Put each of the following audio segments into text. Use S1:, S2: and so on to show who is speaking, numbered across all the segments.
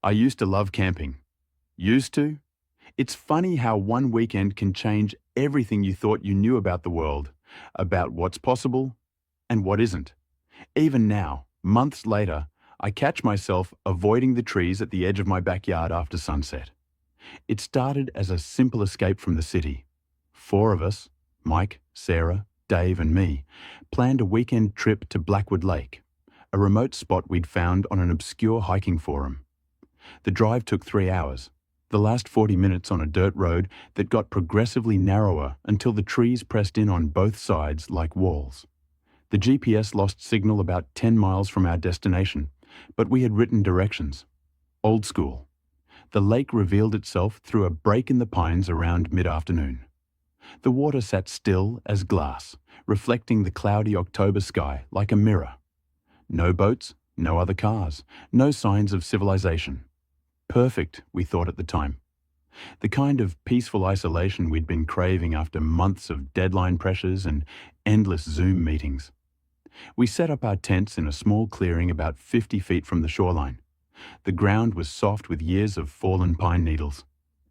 S1: I used to love camping. Used to? It's funny how one weekend can change everything you thought you knew about the world, about what's possible and what isn't. Even now, months later, I catch myself avoiding the trees at the edge of my backyard after sunset. It started as a simple escape from the city. Four of us, Mike, Sarah, Dave and me, planned a weekend trip to Blackwood Lake, a remote spot we'd found on an obscure hiking forum. The drive took 3 hours, the last 40 minutes on a dirt road that got progressively narrower until the trees pressed in on both sides like walls. The GPS lost signal about 10 miles from our destination, but we had written directions. Old school. The lake revealed itself through a break in the pines around mid-afternoon. The water sat still as glass, reflecting the cloudy October sky like a mirror. No boats, no other cars, no signs of civilization. Perfect, we thought at the time. The kind of peaceful isolation we'd been craving after months of deadline pressures and endless Zoom meetings. We set up our tents in a small clearing about 50 feet from the shoreline. The ground was soft with years of fallen pine needles,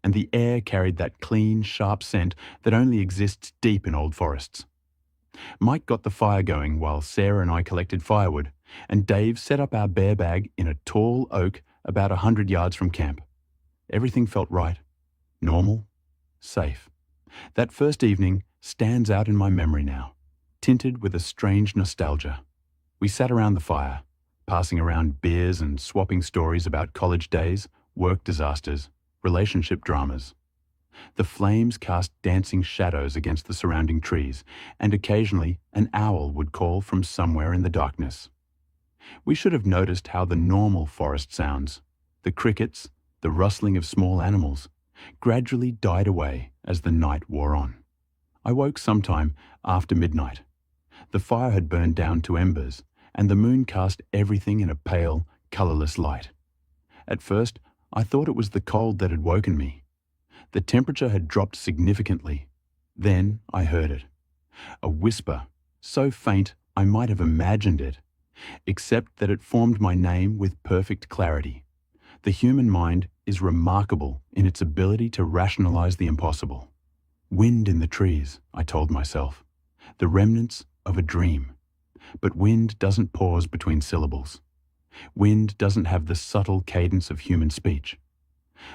S1: and the air carried that clean, sharp scent that only exists deep in old forests. Mike got the fire going while Sarah and I collected firewood, and Dave set up our bear bag in a tall oak about 100 yards from camp. Everything felt right, normal, safe. That first evening stands out in my memory now, tinted with a strange nostalgia. We sat around the fire, passing around beers and swapping stories about college days, work disasters, relationship dramas. The flames cast dancing shadows against the surrounding trees, and occasionally an owl would call from somewhere in the darkness. We should have noticed how the normal forest sounds, the crickets, the rustling of small animals, gradually died away as the night wore on. I woke sometime after midnight. The fire had burned down to embers, and the moon cast everything in a pale, colorless light. At first, I thought it was the cold that had woken me. The temperature had dropped significantly. Then I heard it. A whisper, so faint I might have imagined it, except that it formed my name with perfect clarity. The human mind is remarkable in its ability to rationalize the impossible. Wind in the trees, I told myself. The remnants of a dream. But wind doesn't pause between syllables. Wind doesn't have the subtle cadence of human speech.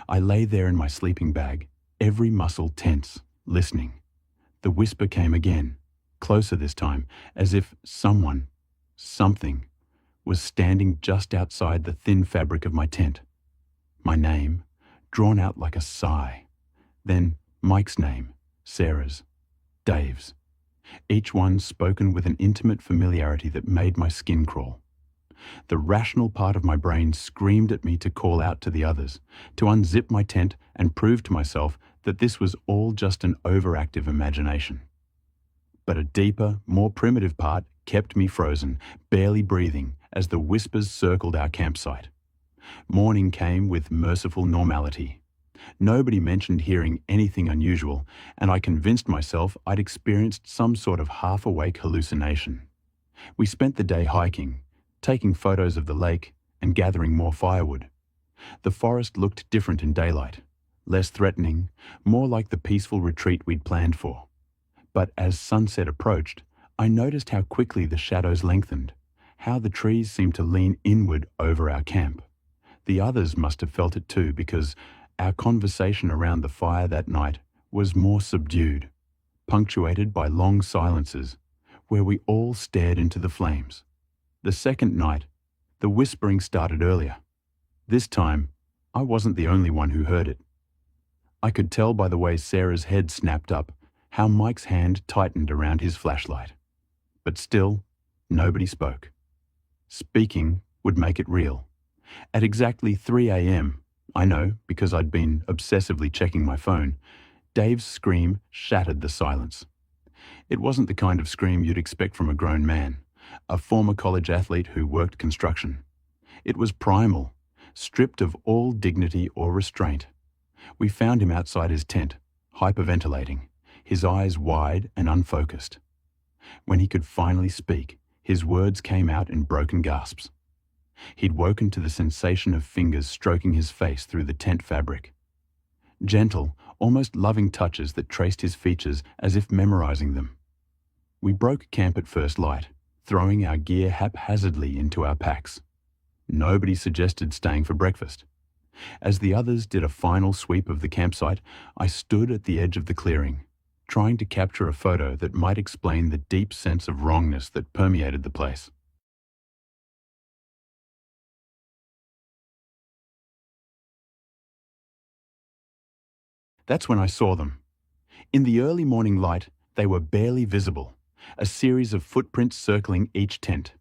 S1: I lay there in my sleeping bag, every muscle tense, listening. The whisper came again, closer this time, as if someone, something, was standing just outside the thin fabric of my tent. My name, drawn out like a sigh. Then Mike's name, Sarah's, Dave's. Each one spoken with an intimate familiarity that made my skin crawl. The rational part of my brain screamed at me to call out to the others, to unzip my tent and prove to myself that this was all just an overactive imagination. But a deeper, more primitive part kept me frozen, barely breathing, as the whispers circled our campsite. Morning came with merciful normality. Nobody mentioned hearing anything unusual, and I convinced myself I'd experienced some sort of half-awake hallucination. We spent the day hiking, taking photos of the lake and gathering more firewood. The forest looked different in daylight, less threatening, more like the peaceful retreat we'd planned for. But as sunset approached, I noticed how quickly the shadows lengthened, how the trees seemed to lean inward over our camp. The others must have felt it too, because our conversation around the fire that night was more subdued, punctuated by long silences, where we all stared into the flames. The second night, the whispering started earlier. This time, I wasn't the only one who heard it. I could tell by the way Sarah's head snapped up, how Mike's hand tightened around his flashlight. But still, nobody spoke. Speaking would make it real. At exactly 3 a.m., I know because I'd been obsessively checking my phone, Dave's scream shattered the silence. It wasn't the kind of scream you'd expect from a grown man, a former college athlete who worked construction. It was primal, stripped of all dignity or restraint. We found him outside his tent, hyperventilating, his eyes wide and unfocused. When he could finally speak, his words came out in broken gasps. He'd woken to the sensation of fingers stroking his face through the tent fabric. Gentle, almost loving touches that traced his features as if memorizing them. We broke camp at first light, throwing our gear haphazardly into our packs. Nobody suggested staying for breakfast. As the others did a final sweep of the campsite, I stood at the edge of the clearing, trying to capture a photo that might explain the deep sense of wrongness that permeated the place. That's when I saw them. In the early morning light, they were barely visible, a series of footprints circling each tent.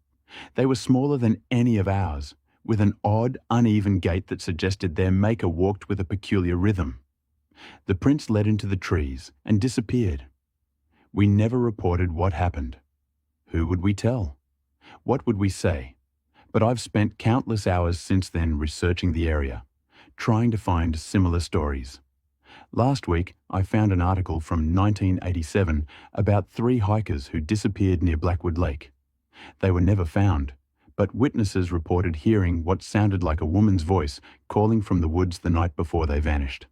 S1: They were smaller than any of ours, with an odd, uneven gait that suggested their maker walked with a peculiar rhythm. The prints led into the trees and disappeared. We never reported what happened. Who would we tell? What would we say? But I've spent countless hours since then researching the area, trying to find similar stories. Last week, I found an article from 1987 about 3 hikers who disappeared near Blackwood Lake. They were never found, but witnesses reported hearing what sounded like a woman's voice calling from the woods the night before they vanished.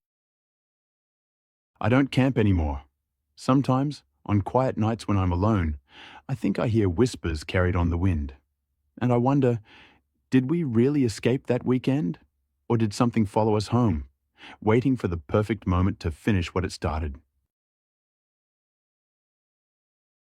S1: I don't camp anymore. Sometimes, on quiet nights when I'm alone, I think I hear whispers carried on the wind. And I wonder, did we really escape that weekend? Or did something follow us home, waiting for the perfect moment to finish what it started?